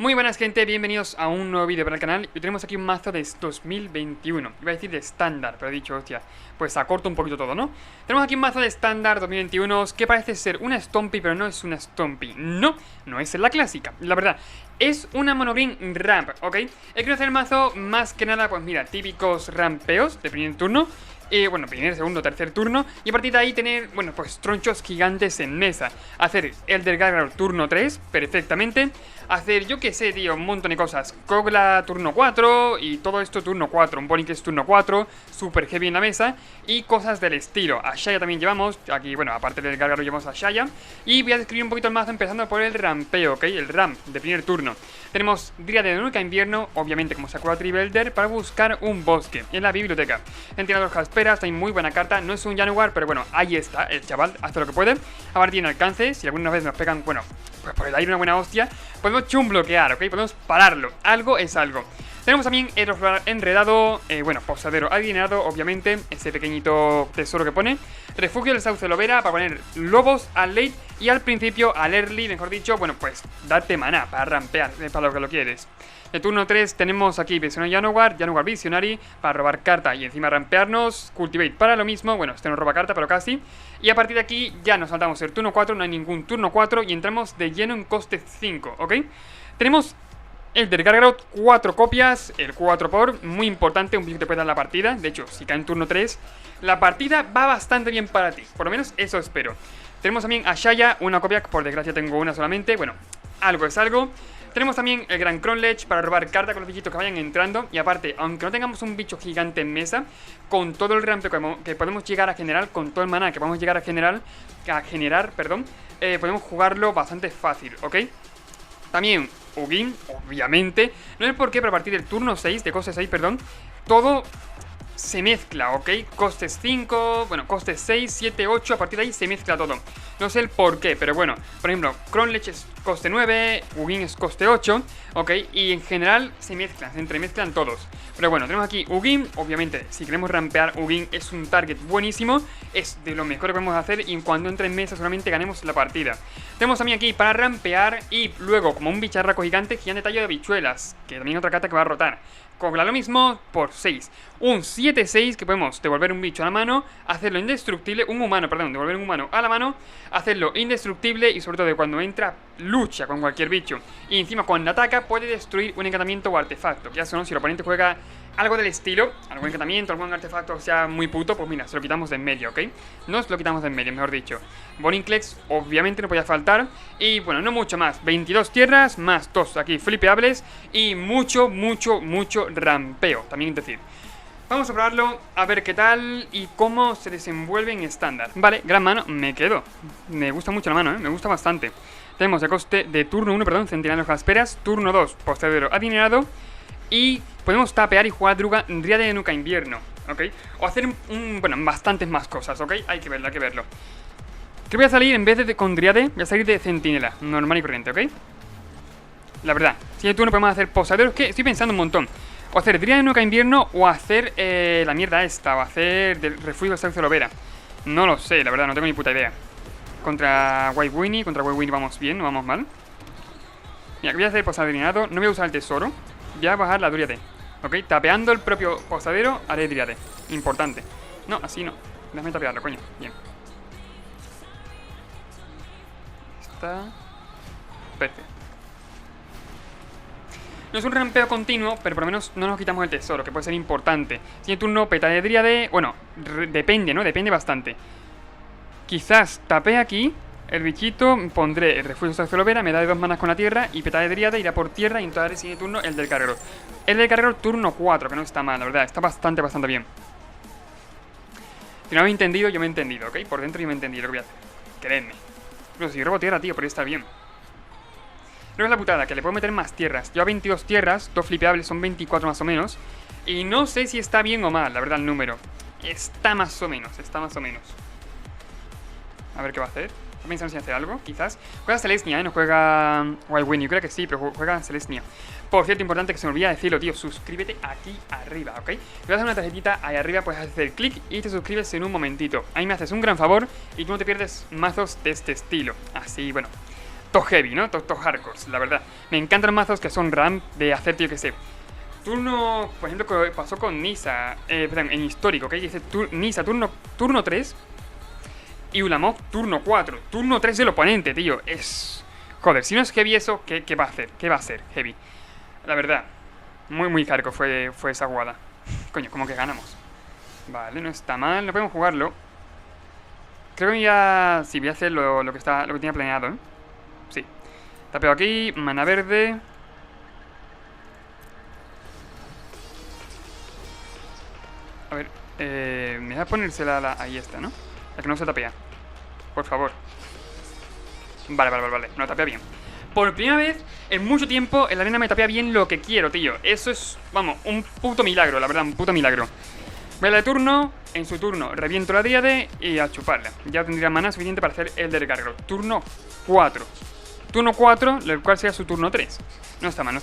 Muy buenas gente, bienvenidos a un nuevo vídeo para el canal. Y tenemos aquí un mazo de 2021. Iba a decir de estándar, pero he dicho, hostia, pues acorto un poquito todo, ¿no? Tenemos aquí un mazo de estándar 2021 que parece ser una Stompy, pero no es una Stompy. No, no es la clásica, la verdad. Es una monogreen ramp, ¿ok? He querido hacer el mazo más que nada, pues mira, típicos rampeos de primer turno. Bueno, primer, segundo, tercer turno. Y a partir de ahí tener, bueno, pues tronchos gigantes en mesa. Hacer Elder Gargoyle turno 3, perfectamente. Hacer, yo que sé, tío, un montón de cosas. Kogla turno 4 y todo esto turno 4. Un Boninclex turno 4, super heavy en la mesa. Y cosas del estilo. A Shaya también llevamos, aquí, bueno, aparte del Gargoyle llevamos a Shaya. Y voy a describir un poquito el mazo empezando por el rampeo, ¿ok? El ramp de primer turno. Tenemos Dríade de Nunca Invierno, obviamente como Sakura Tree Elder, para buscar un bosque en la biblioteca. Entrenador Jasperas, hay muy buena carta, no es un Januar, pero bueno, ahí está, el chaval hace lo que puede. Ahora tiene alcance, si alguna vez nos pegan, bueno, pues por el aire una buena hostia, podemos chumbloquear, ¿ok? Podemos pararlo, algo es algo. Tenemos también Aeroflorar Enredado, bueno, Posadero Adinerado, obviamente, ese pequeñito tesoro que pone. Refugio del Sauce Lovera para poner lobos al late y al principio, al early, mejor dicho, bueno, pues darte maná para rampear, para lo que lo quieres. De turno 3 tenemos aquí Visionary Januar Visionary para robar carta y encima rampearnos. Cultivate para lo mismo, bueno, este no roba carta, pero casi. Y a partir de aquí ya nos saltamos el turno 4, no hay ningún turno 4 y entramos de lleno en coste 5, ¿ok? Tenemos Elder Gargoyle, 4 copias, el 4 por, muy importante, un bicho que te puede dar la partida. De hecho, si cae en turno 3, la partida va bastante bien para ti, por lo menos eso espero. Tenemos también a Shaya, una copia, por desgracia tengo una solamente, bueno, algo es algo. Tenemos también el Gran Cronlech para robar carta con los bichitos que vayan entrando. Y aparte, aunque no tengamos un bicho gigante en mesa, con todo el rampeo que podemos llegar a generar, con todo el maná que podemos llegar a generar, podemos jugarlo bastante fácil, ¿ok? También Ugin, obviamente. No sé por qué, pero a partir del turno 6, de coste 6, perdón, todo se mezcla, ¿ok? Costes 5, bueno, costes 6, 7, 8, a partir de ahí se mezcla todo. No sé el por qué, pero bueno, por ejemplo, Cronlech es coste 9, Ugin es coste 8, ¿ok? Y en general se mezclan, se entremezclan todos. Pero bueno, tenemos aquí Ugin, obviamente, si queremos rampear, Ugin es un target buenísimo, es de lo mejor que podemos hacer y cuando entre en mesa solamente ganemos la partida. Tenemos también aquí para rampear y luego como un bicharraco gigante tallo de habichuelas, que también otra carta que va a rotar. Cogla lo mismo por 6. Un 7-6 que podemos devolver un bicho a la mano, hacerlo indestructible, devolver un humano a la mano, hacerlo indestructible y sobre todo cuando entra lucha con cualquier bicho. Y encima cuando ataca puede destruir un encantamiento o artefacto. Ya son, si el oponente juega algo del estilo, algún encantamiento, algún artefacto sea muy puto, pues mira, se lo quitamos de en medio, ¿ok? Nos lo quitamos de en medio, mejor dicho. Boninclex obviamente no podía faltar. Y bueno, no mucho más, 22 tierras, más 2 aquí flipeables y mucho rampeo, también es decir. Vamos a probarlo, a ver qué tal y cómo se desenvuelve en estándar. Vale, gran mano, me quedo. Me gusta mucho la mano, me gusta bastante. Tenemos el coste de turno 1, perdón, Centinela de Jasperas. Turno 2, Posadero Adinerado. Y podemos tapear y jugar Dríade de Nunca Invierno, ¿ok? O hacer, bueno, bastantes más cosas, ¿ok? Hay que verlo, hay que verlo. Que voy a salir, en vez de con Dríade, voy a salir de Centinela, normal y corriente, ¿ok? La verdad, si tú no podemos hacer posaderos, que estoy pensando un montón. O hacer Dríade de Nunca Invierno o hacer la mierda esta, o hacer del Refugio del Sauce Lovera. No lo sé, la verdad, no tengo ni puta idea. Contra White Winnie vamos bien, no vamos mal. Mira, que voy a hacer posaderinado, no voy a usar el tesoro. Voy a bajar la Dríade, ok, tapeando el propio posadero, haré Dríade. Importante. No, así no, déjame tapearlo, coño, bien. Está perfecto. No es un rampeo continuo, pero por lo menos no nos quitamos el tesoro, que puede ser importante. Siguiente turno, peta de Dríade. Bueno, depende, ¿no? Depende bastante. Quizás tape aquí el bichito, pondré el refugio de Sauce Lovera, me da de 2 manas con la tierra y peta de Dríade irá por tierra y entonces el siguiente turno el del cargador. El del cargador turno 4, que no está mal, la verdad, está bastante bien. Si no me he entendido, yo me he entendido, ¿ok? Por dentro yo me he entendido lo que voy a hacer. Creedme. Pero si robo tierra, tío, por ahí está bien. No es la putada, que le puedo meter más tierras. Yo a 22 tierras, 2 flipeables, son 24 más o menos. Y no sé si está bien o mal, la verdad, el número. Está más o menos, A ver qué va a hacer. Está pensando si hace algo, quizás. Juega Celestia, no juega Wild Winnie. Yo creo que sí, pero juega Celestia. Por cierto, importante que se me olvida decirlo, tío. Suscríbete aquí arriba, ¿ok? Te voy a dar una tarjetita ahí arriba, puedes hacer clic y te suscribes en un momentito. Ahí me haces un gran favor y tú no te pierdes mazos de este estilo. Así, bueno, top heavy, ¿no? Top hardcore, la verdad. Me encantan los mazos que son RAM de hacer, tío, que sé. Turno, por ejemplo, que pasó con Nisa, perdón, en histórico, ¿ok? Dice Nisa turno 3 y Ulamog turno 4. Turno 3 del oponente, tío. Es... Joder, si no es heavy eso, ¿qué va a hacer? ¿Qué va a hacer heavy? La verdad, muy hardcore fue esa jugada. Coño, como que ganamos. Vale, no está mal, no podemos jugarlo. Creo que voy a... Sí, voy a hacer lo que tenía planeado, ¿eh? Sí. Tapeo aquí, mana verde. A ver, me voy a ponérsela ahí está, ¿no? La que no se tapea. Por favor. Vale. No tapea bien. Por primera vez en mucho tiempo en la arena me tapea bien lo que quiero, tío. Eso es, vamos, un puto milagro, la verdad, un puto milagro. Voy a darle turno, en su turno reviento la Dríade y a chuparla. Ya tendría mana suficiente para hacer el del Gargaro. Turno 4. Turno 4, el cual sea su turno 3. No está mal.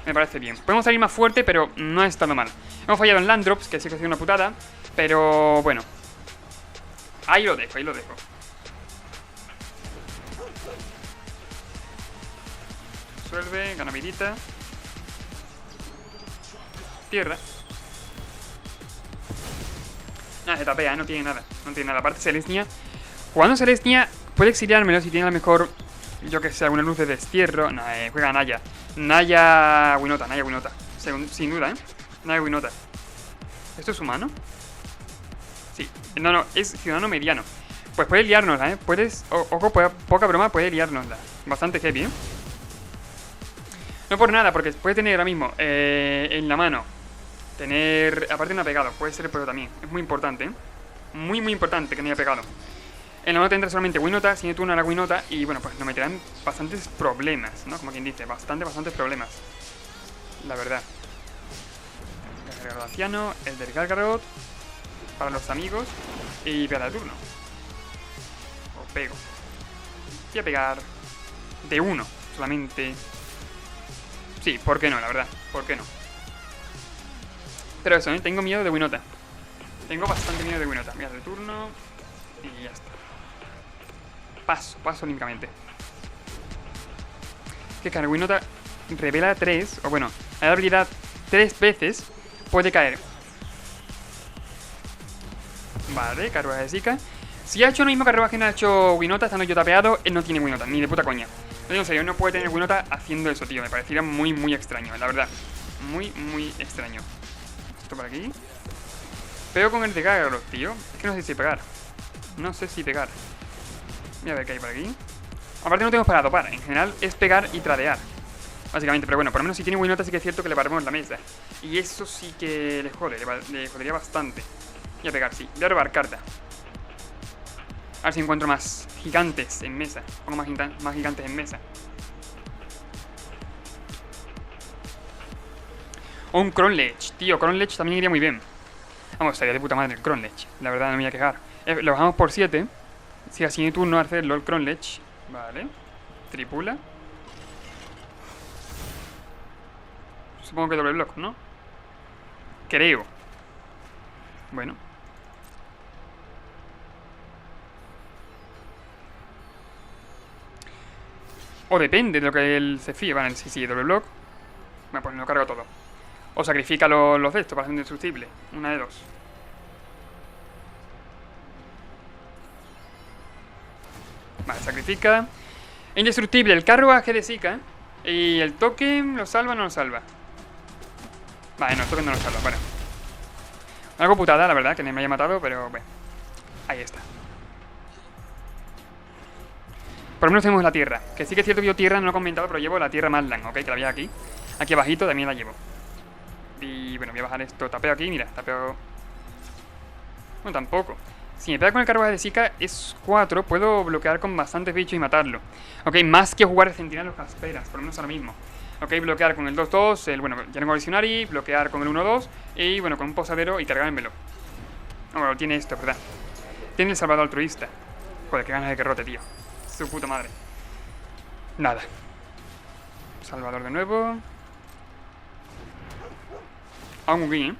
Me parece bien. Podemos salir más fuerte, pero no ha estado mal. Hemos fallado en land drops, que sí que ha sido una putada. Pero bueno. Ahí lo dejo. Resuelve, gana vidita. Tierra. Nada, se tapea, no tiene nada. Aparte Selesnya. Jugando Selesnya puede exiliármelo si tiene a lo mejor, yo que sé, alguna luz de destierro. No, juega Naya. Naya Winota. Sin duda, Naya Winota. ¿Esto es humano? Sí. No, es ciudadano mediano. Pues puede liárnosla, Ojo, poca broma, puede liárnosla. Bastante heavy, No por nada, porque puede tener ahora mismo en la mano. Tener, aparte de una pegado, puede ser pero también. Es muy importante, Muy importante que no haya pegado. En la mano tendrá solamente Winota, sin turno a la Winota. Y bueno, pues nos meterán bastantes problemas, ¿no? Como quien dice, bastantes problemas. La verdad. El Gargaro anciano, el del Gargarot. Para los amigos. Y para el turno. O pego. Voy a pegar de uno, solamente. Sí, ¿por qué no? La verdad, ¿por qué no? Pero eso, tengo miedo de Winota. Tengo bastante miedo de Winota. Voy a hacer turno y ya está. Paso únicamente. Que claro, Winota revela 3, o bueno, la habilidad 3 veces puede caer. Vale, Carruaje de Zika. Si ha hecho lo mismo Carruaje que no ha hecho Winota, estando yo tapeado, él no tiene Winota, ni de puta coña. No digo en serio, no puede tener Winota haciendo eso, tío. Me parecería muy extraño, la verdad. Muy extraño. Esto por aquí. Pego con el de Gargaro, tío. Es que no sé si pegar. Voy a ver qué hay por aquí. Aparte no tengo para topar. En general es pegar y tradear, básicamente. Pero bueno, por lo menos si tiene Winota sí que es cierto que le paramos la mesa. Y eso sí que le jode, le jodería bastante. Voy a pegar, sí. Voy a robar carta. A ver si encuentro más gigantes en mesa. Pongo más gigantes en mesa. O un Cronlech, tío. Cronlech también iría muy bien. Vamos, estaría de puta madre el Cronlech. La verdad, no me voy a quejar. Lo bajamos por 7. Si así de turno hacerlo el Cronlech. Vale. Tripula. Supongo que doble block, ¿no? Creo. Bueno. O depende de lo que él se fíe. Vale, sí, doble block. Bueno, pues lo cargo todo. O sacrifica los de estos para ser indestructible. Una de dos. Vale, sacrifica. Indestructible el carruaje de Zika. Y el token, ¿lo salva o no lo salva? Vale, no, el token no lo salva, bueno. Algo putada, la verdad, que me haya matado, pero bueno. Ahí está. Por lo menos tenemos la tierra. Que sí que es cierto que yo tierra no lo he comentado, pero llevo la tierra Madland, ¿ok? Que la había aquí. Aquí abajito también la llevo. Y bueno, voy a bajar esto. Tapeo aquí, mira, tapeo. No, tampoco. Si me pega con el carruaje de Zika es 4, puedo bloquear con bastantes bichos y matarlo. Ok, más que jugar el centinela los casperas, por lo menos ahora mismo. Ok, bloquear con el 2-2, el, bueno, ya tengo Visionary, bloquear con el 1-2 y bueno, con un posadero y cargármelo. No, bueno, tiene esto, ¿verdad? Tiene el salvador altruista. Joder, qué ganas de que rote, tío. Su puta madre. Nada. Salvador de nuevo. A un Ugin, ¿eh?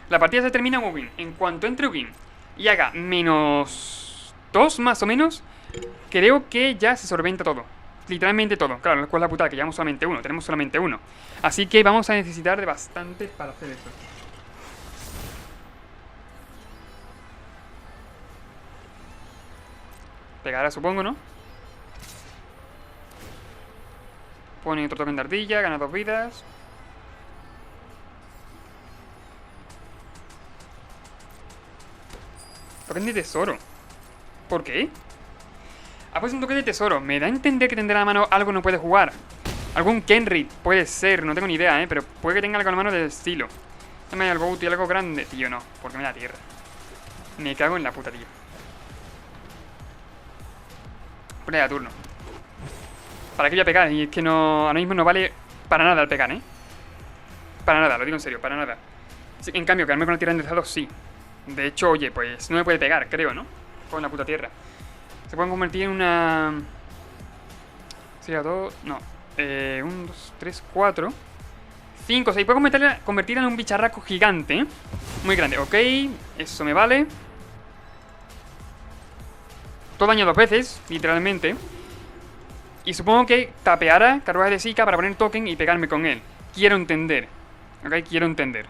La partida se termina en Ugin. En cuanto entre Ugin y haga -2 más o menos, creo que ya se solventa todo. literalmente todo. Claro, ¿cuál es la putada? Que llevamos solamente uno, tenemos solamente uno. Así que vamos a necesitar de bastantes para hacer esto. Pegará, supongo, ¿no? Pone otro token de ardilla, gana 2 vidas. Token de tesoro. ¿Por qué? Ha puesto un toque de tesoro. Me da a entender que tendrá a la mano algo que no puede jugar. Algún Kenrit, puede ser, no tengo ni idea, pero puede que tenga algo en la mano del estilo. Dame algo útil, algo grande. Tío, no, porque me da tierra. Me cago en la puta, tío. Pone a turno. ¿Para qué voy a pegar? Y es que no, ahora mismo no vale para nada el pegar, Para nada, lo digo en serio, para nada. Sí, en cambio, quedarme con la tierra enderezado, sí. De hecho, oye, pues no me puede pegar, creo, ¿no? Con la puta tierra. Se pueden convertir en una... Sería 2... No. 1, 2, 3, 4... 5, 6. Puedo convertirla en un bicharraco gigante, muy grande. Ok, eso me vale. Todo daño 2 veces, literalmente. Y supongo que tapeará carruaje de Zika para poner token y pegarme con él. Quiero entender. Ok, quiero entender.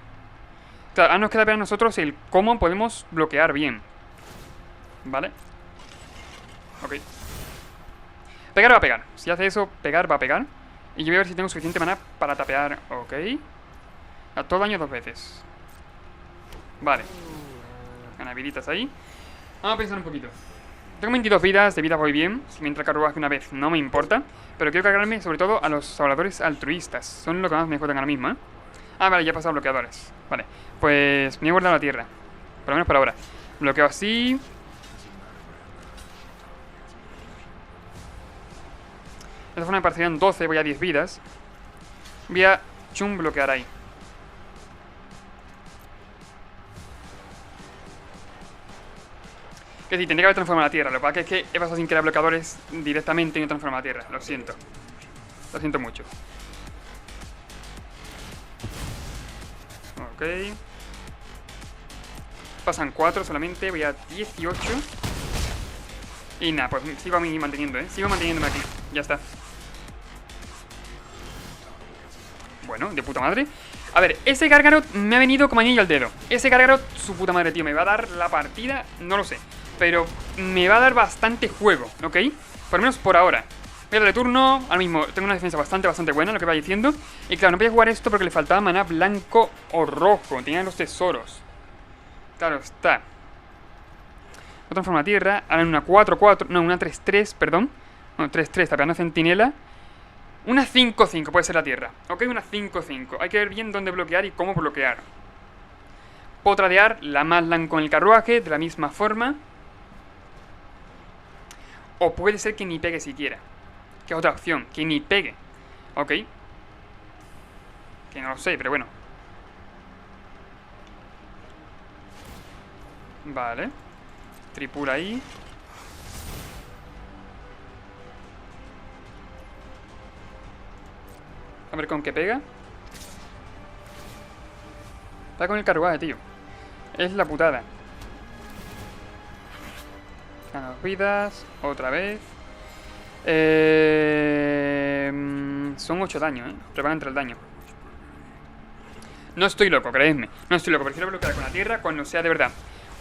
Claro, ahora nos queda ver a nosotros el cómo podemos bloquear bien. ¿Vale? Ok. Pegar va a pegar. Si hace eso, pegar va a pegar. Y yo voy a ver si tengo suficiente maná para tapear. Ok. A todo daño 2 veces. Vale. Gana viditas ahí. Vamos a pensar un poquito. Tengo 22 vidas, de vida voy bien. Si me entra carruaje una vez no me importa. Pero quiero cargarme sobre todo a los salvadores altruistas. Son lo que más me jodan ahora mismo, Ah, vale, ya he pasado bloqueadores. Vale, pues me he guardado la tierra. Por lo menos por ahora. Bloqueo así. De esta forma me parecerían 12, voy a 10 vidas. Voy a bloquear ahí. Que sí, tendría que haber transformado la tierra. Lo que pasa es que he pasado sin querer bloqueadores directamente y no transformado la tierra. Lo siento. Lo siento mucho. Ok. Pasan 4 solamente. Voy a 18. Y nada, pues sigo manteniendo, Sigo manteniéndome aquí. Ya está. Bueno, de puta madre. A ver, ese Gárgaro me ha venido como anillo al dedo. Ese Gárgaro, su puta madre, tío. Me va a dar la partida, no lo sé. Pero me va a dar bastante juego, ¿ok? Por lo menos por ahora. Voy a darle turno. Ahora mismo tengo una defensa bastante buena, lo que va diciendo. Y claro, no podía jugar esto porque le faltaba maná blanco o rojo. Tenía los tesoros. Claro está. No transforma tierra. Ahora en una 4-4. No, una 3-3, perdón. No, 3-3, tapeando centinela. Una 5-5 puede ser la tierra. Ok, una 5-5. Hay que ver bien dónde bloquear y cómo bloquear. Puedo tradear la Madland con el carruaje de la misma forma. O puede ser que ni pegue siquiera. Que es otra opción, que ni pegue. Ok. Que no lo sé, pero bueno. Vale. Tripula ahí. A ver con qué pega. Está con el carruaje, tío. Es la putada. Gana 2 vidas. Otra vez. Son 8 daños, Prepara entre el daño. No estoy loco, creedme. No estoy loco, prefiero bloquear con la tierra cuando sea de verdad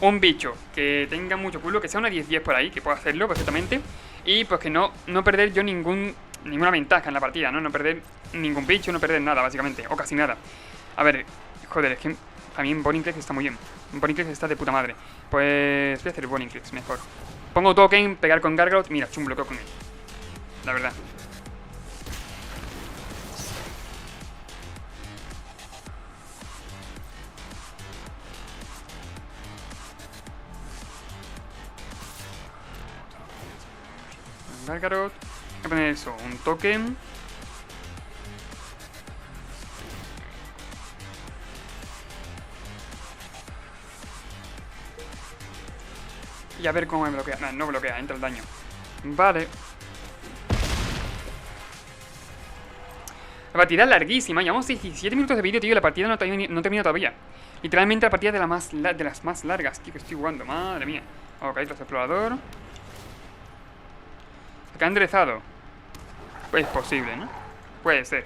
un bicho que tenga mucho culo, que sea una 10-10 por ahí, que pueda hacerlo perfectamente. Y pues que no perder yo ninguna ventaja en la partida, ¿no? No perder ningún bicho, no perder nada, básicamente. O casi nada. A ver, joder, es que también Boninclex está muy bien. Boninclex está de puta madre. Pues voy a hacer Boninclex mejor. Pongo token, pegar con Gargalot. Mira, bloqueo con él. La verdad. Gargarot. Voy a poner eso, un token. Y a ver cómo me bloquea. No, no bloquea, entra el daño. Vale. La partida es larguísima. Llevamos 17 minutos de vídeo, tío. Y la partida no termina todavía. Literalmente la partida de las más largas, tío, que estoy jugando. Madre mía. Ok, los explorador. Acá enderezado. Es posible, ¿no? Puede ser.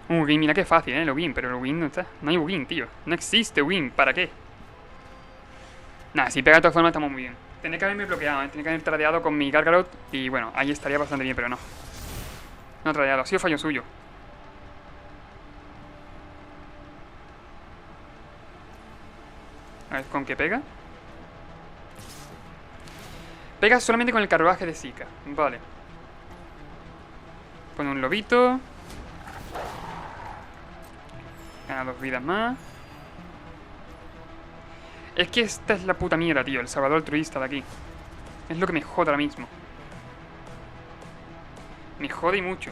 Ugin, mira qué fácil, el Ugin, pero el Ugin no está. No hay Ugin, tío. No existe Ugin, ¿para qué? Nada, si pega de todas formas estamos muy bien. Tenía que haberme bloqueado, tenía que haber tradeado con mi Gargarot. Y bueno, ahí estaría bastante bien, pero no. No he tradeado, ha sido fallo suyo. A ver, ¿con qué pega? Pega solamente con el carruaje de Zika. Vale. Pone un lobito. Gana 2 vidas más. Es que esta es la puta mierda, tío. El salvador altruista de aquí. Es lo que me jode ahora mismo. Me jode y mucho.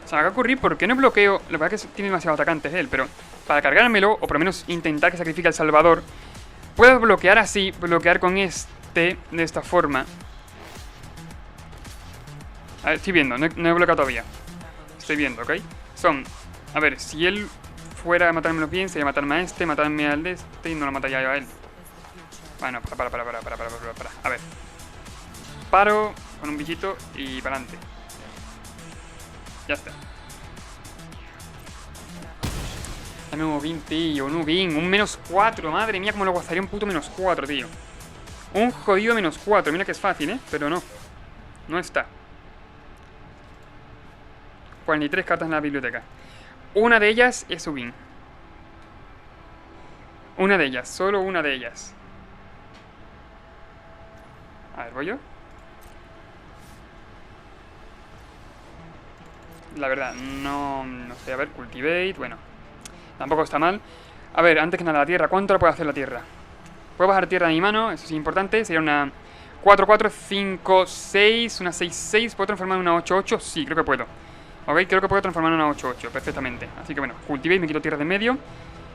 Se me va a ocurrir por qué no bloqueo. La verdad es que tiene demasiados atacantes él, pero para cargármelo, o por lo menos intentar que sacrifique al Salvador, puedo bloquear así, bloquear con este, de esta forma. A ver, estoy viendo, no he bloqueado todavía. Estoy viendo, ¿ok? Son, a ver, si él fuera a matármelos bien, sería matarme a este, matarme al de este y no lo mataría yo a él. Bueno, para. A ver. Paro con un bichito y para adelante. Ya está. Dame un Ugin, tío, un Ugin, un -4, madre mía, como lo gozaría un puto -4, tío. Un jodido -4, mira que es fácil, pero no. No está. 43 cartas en la biblioteca. Una de ellas es Ugin. Una de ellas, solo una de ellas. A ver, ¿voy yo? La verdad, no sé, a ver, Cultivate, bueno. Tampoco está mal. A ver, antes que nada, la tierra, ¿cuánto la puede hacer la tierra? Puedo bajar tierra de mi mano, eso es importante. Sería una 4-4, 5-6, una 6-6. ¿Puedo transformar en una 8-8? Sí, creo que puedo. Ok, creo que puedo transformar en una 8-8, perfectamente. Así que bueno, Cultivate, me quito tierra de en medio.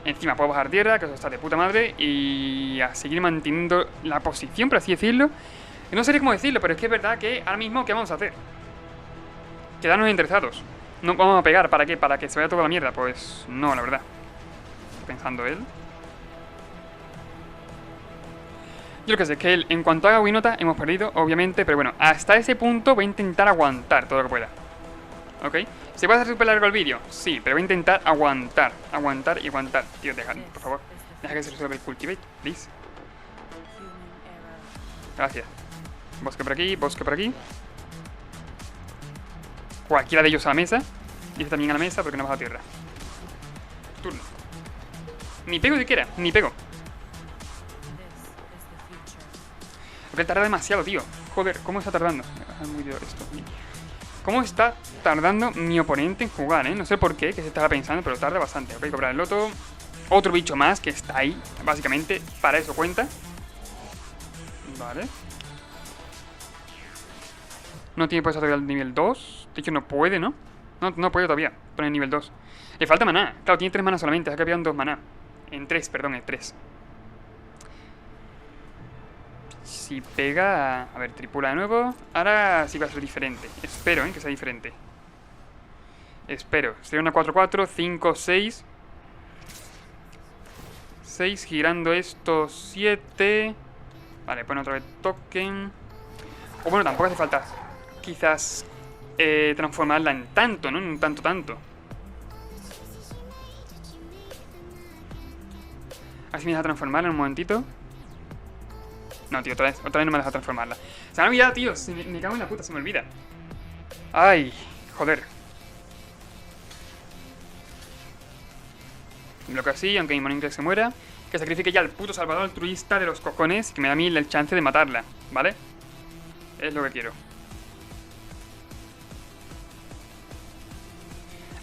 Encima puedo bajar tierra, que eso está de puta madre. Y a seguir manteniendo la posición, por así decirlo. No sé cómo decirlo, pero es que es verdad que ahora mismo, ¿qué vamos a hacer? Quedarnos interesados. No vamos a pegar, ¿para qué? ¿Para que se vaya toda la mierda? Pues no, la verdad. Pensando él. Yo lo que sé es que él, en cuanto haga Winota, hemos perdido, obviamente. Pero bueno, hasta ese punto voy a intentar aguantar todo lo que pueda. ¿Ok? ¿Se puede hacer súper largo el vídeo? Sí, pero voy a intentar aguantar. Aguantar y aguantar. Tío, deja, por favor. Deja que se resuelva el Cultivate, please. Gracias. Bosque por aquí, bosque por aquí. Cualquiera de ellos a la mesa. Y este también a la mesa porque no baja tierra. Turno. Ni pego siquiera, ni pego. Porque tarda demasiado, tío. Joder, ¿cómo está tardando? ¿Cómo está tardando mi oponente en jugar, No sé por qué, que se estaba pensando, pero tarda bastante. Ok, cobrar el loto. Otro bicho más que está ahí. Básicamente, para eso cuenta. Vale. No tiene por eso todavía el nivel 2. De hecho, no puede, ¿no? No puede todavía poner nivel 2. Le falta maná. Claro, tiene 3 maná solamente. Ha cambiado en 2 maná. En 3, perdón, en 3. Si pega... A ver, tripula de nuevo. Ahora sí va a ser diferente. Espero, que sea diferente. Espero. Sería una 4-4, 5-6. 6, girando esto 7. Vale, pone otra vez token. O bueno, tampoco hace falta quizás transformarla en tanto, ¿no? En un tanto. A ver si me deja transformarla en un momentito. No, tío, otra vez no me deja transformarla. Se me ha olvidado, tío. Me cago en la puta, se me olvida. Ay, joder. Lo que así, aunque mi Monincle se muera. Que sacrifique ya al puto salvador altruista de los cojones. Que me da a mí el chance de matarla, ¿vale? Es lo que quiero.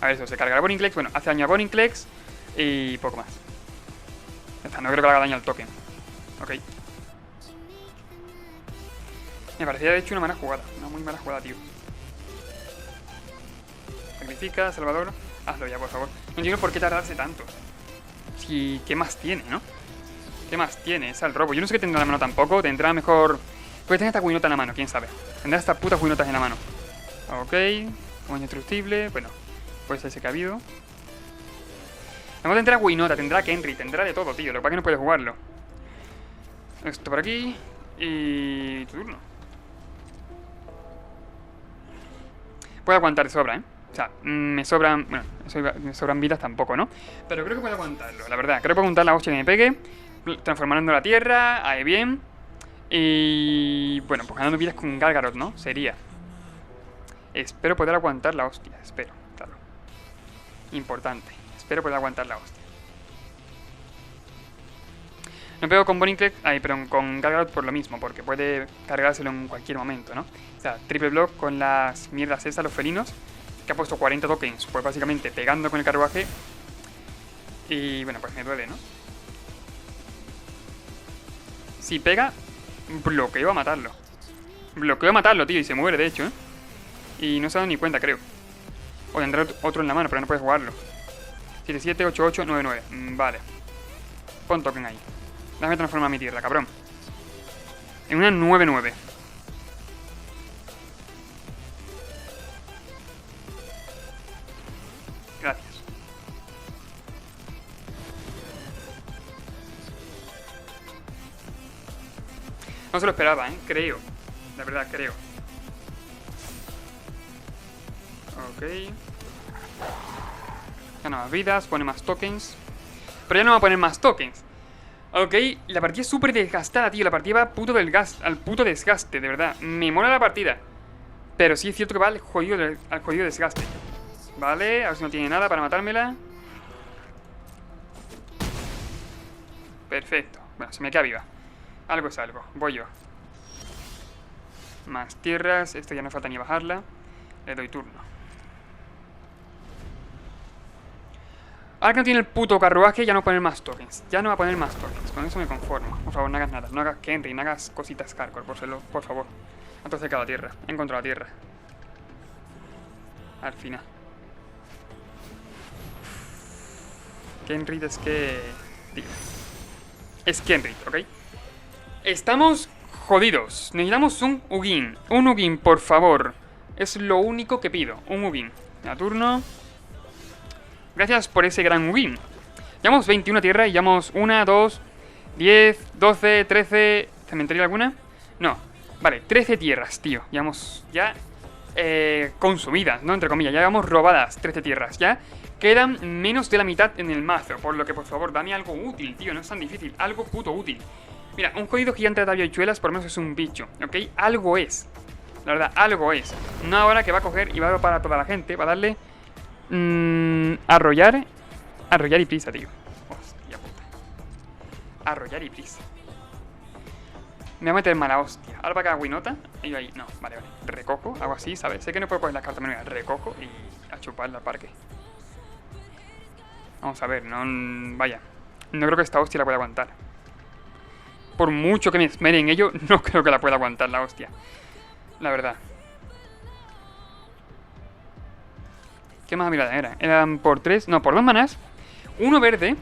A ver, eso, se cargará Boninclex. Bueno, hace daño a Boninclex. Y poco más. Ya está, no creo que le haga daño al token. Ok. Me parecía de hecho una mala jugada. Una muy mala jugada, tío. Sacrifica, Salvador. Hazlo ya, por favor. No entiendo por qué tardarse tanto. Si, ¿qué más tiene, no? ¿Qué más tiene? Es al robo. Yo no sé qué tendrá en la mano tampoco. Tendrá mejor... Puede tener esta Winota en la mano, quién sabe. Tendrá estas putas Winotas en la mano. Ok. Como indestructible. Bueno. Puede ser ese que ha habido. No tendrá Winota, tendrá Kenry, tendrá de todo, tío. Lo que pasa es que no puede jugarlo. Esto por aquí. Y... turno. Puede aguantar de sobra, ¿eh? O sea, me sobran... Bueno, me sobran vidas tampoco, ¿no? Pero creo que puede aguantarlo, la verdad. Creo que puede aguantar la hostia que me pegue. Transformando la tierra, ahí bien. Y... bueno, pues ganando vidas con Gargaroth, ¿no? Sería. Espero poder aguantar la hostia. Espero, claro. Importante. Espero poder aguantar la hostia. No pego con Bonnie Clegg, pero con Gargaroth por lo mismo, porque puede cargárselo en cualquier momento, ¿no? O sea, triple block con las mierdas esas, los felinos, que ha puesto 40 tokens, pues básicamente pegando con el carruaje. Y bueno, pues me duele, ¿no? Si pega, bloqueo a matarlo. Bloqueo a matarlo, tío, y se muere, de hecho, ¿eh? Y no se ha dado ni cuenta, creo. O tendrá otro en la mano, pero no puede jugarlo. 7, 7, 8, 8, 9, 9. Vale. Pon token ahí. Déjame transformar mi tierra, cabrón. En una 9-9. Gracias. No se lo esperaba, ¿eh? Creo. La verdad, creo. Ok. Gana más vidas, pone más tokens. Pero ya no va a poner más tokens. Ok, la partida es súper desgastada, tío. La partida va al puto desgaste, de verdad. Me mola la partida. Pero sí es cierto que va al jodido desgaste. Vale, a ver si no tiene nada para matármela. Perfecto. Bueno, se me queda viva. Algo es algo. Voy yo. Más tierras. Esto ya no falta ni bajarla. Le doy turno. Ahora que no tiene el puto carruaje, ya no va a poner más tokens. Ya no va a poner más tokens. Con eso me conformo. Por favor, no hagas nada. No hagas Kenry, no hagas cositas hardcore, por favor. Entonces cada tierra. He encontrado la tierra. Al final. Kenry es que... tío. Es Kenry, ¿ok? Estamos jodidos. Necesitamos un Ugin. Un Ugin, por favor. Es lo único que pido. Un Ugin. A turno. Gracias por ese gran win. Llevamos 21 tierra y llevamos 1, 2, 10, 12, 13... ¿Cementerio alguna? No. Vale, 13 tierras, tío. Llevamos ya consumidas, ¿no? Entre comillas. Ya llevamos robadas 13 tierras. Ya quedan menos de la mitad en el mazo. Por lo que, por favor, dame algo útil, tío. No es tan difícil. Algo puto útil. Mira, un jodido gigante de tabiachuelas por lo menos es un bicho, ¿ok? Algo es. La verdad, algo es. Una hora que va a coger y va a para toda la gente. Va a darle... arrollar y prisa, tío. Hostia puta. Arrollar y prisa. Me voy a meter mala hostia. Ahora para acá Winota. Y yo ahí, no, vale. Recojo, algo así, ¿sabes? Sé que no puedo poner las cartas menudas. Recojo y a chuparla al parque. Vamos a ver, no... vaya. No creo que esta hostia la pueda aguantar. Por mucho que me esmere en ello, no creo que la pueda aguantar la hostia. La verdad. ¿Qué más mirada era? Eran por 3... no, por 2 manás. Uno verde.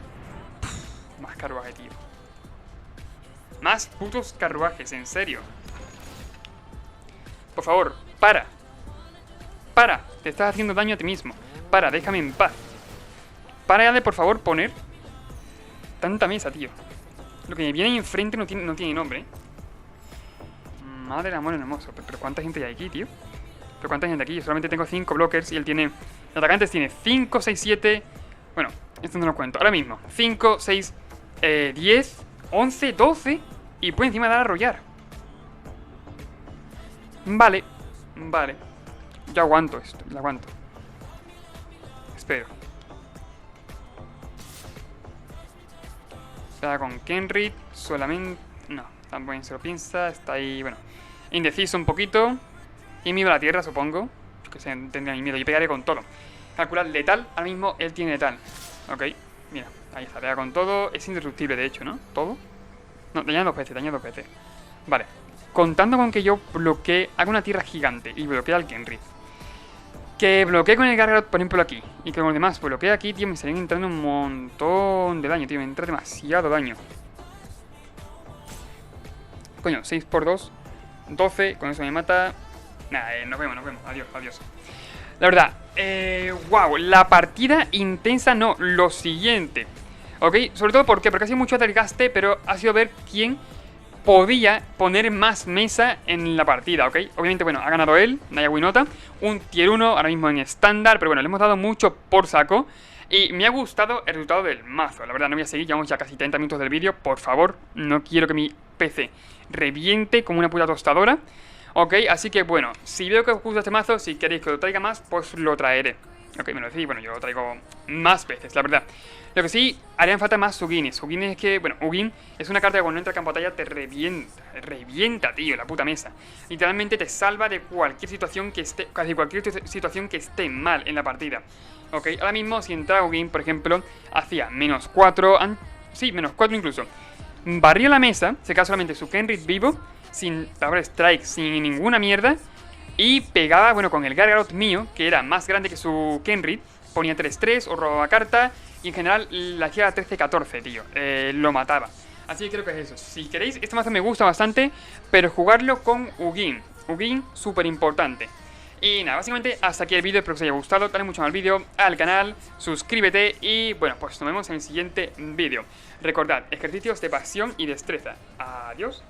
Más carruaje, tío. Más putos carruajes, en serio. Por favor, para. Para, te estás haciendo daño a ti mismo. Para, déjame en paz. Para ya de, por favor, poner tanta mesa, tío. Lo que me viene ahí enfrente no tiene nombre, ¿eh? Madre del amor hermoso. Pero ¿cuánta gente hay aquí, tío? ¿Pero cuánta gente aquí? Yo solamente tengo 5 blockers y él tiene... el atacante tiene 5, 6, 7... bueno, esto no lo cuento. Ahora mismo. 5, 6, 10, 11, 12... y puede encima dar a arrollar. Vale. Vale. Yo aguanto esto. Lo aguanto. Espero. Está con Kenry. Solamente... no. También se lo piensa. Está ahí... bueno. Indeciso un poquito. Y miedo a la tierra, supongo. Que se tendría mi miedo. Yo pegaré con todo. Calcular letal. Ahora mismo él tiene letal. Ok. Mira. Ahí está. Pega con todo. Es indestructible, de hecho, ¿no? Todo. No, daña 2 veces, daña 2 veces. Vale. Contando con que yo bloquee, haga una tierra gigante y bloquee al Kenry. Que bloquee con el Gargaroth, por ejemplo, aquí. Y que con los demás bloquee aquí, tío, me estarían entrando un montón de daño, tío. Me entra demasiado daño. Coño, 6 por 2. 12, con eso me mata. Nada, nos vemos. Adiós, adiós. La verdad, Wow, la partida intensa no, lo siguiente. Ok, sobre todo porque ha sido mucho desgaste, pero ha sido ver quién podía poner más mesa en la partida, ¿ok? Obviamente, bueno, ha ganado él, Naya Winota, un tier 1 ahora mismo en estándar, pero bueno, le hemos dado mucho por saco. Y me ha gustado el resultado del mazo, la verdad, no voy a seguir, llevamos ya casi 30 minutos del vídeo, por favor, no quiero que mi PC reviente como una puta tostadora. Ok, así que bueno, si veo que os gusta este mazo, si queréis que lo traiga más, pues lo traeré. Ok, me lo decís, bueno, yo lo traigo más veces, la verdad. Lo que sí, harían falta más Ugins. Ugin es que, bueno, Ugin es una carta que cuando entra a campo de batalla te revienta, tío, la puta mesa. Literalmente te salva de cualquier situación que esté, casi cualquier situación que esté mal en la partida. Ok, ahora mismo si entra Ugin, por ejemplo, hacía -4, sí, -4 incluso. Barría la mesa, se queda solamente su Kenrith vivo, sin Power Strike, sin ninguna mierda. Y pegaba, bueno, con el Gargaroth mío, que era más grande que su Kenrith, ponía 3-3 o robaba carta. Y en general la hacía 13-14, tío. Lo mataba. Así que creo que es eso. Si queréis, este mazo me gusta bastante, pero jugarlo con Ugin. Ugin, súper importante. Y nada, básicamente hasta aquí el vídeo. Espero que os haya gustado. Dale mucho más al vídeo, al canal, suscríbete. Y bueno, pues nos vemos en el siguiente vídeo. Recordad, ejercicios de pasión y destreza. Adiós.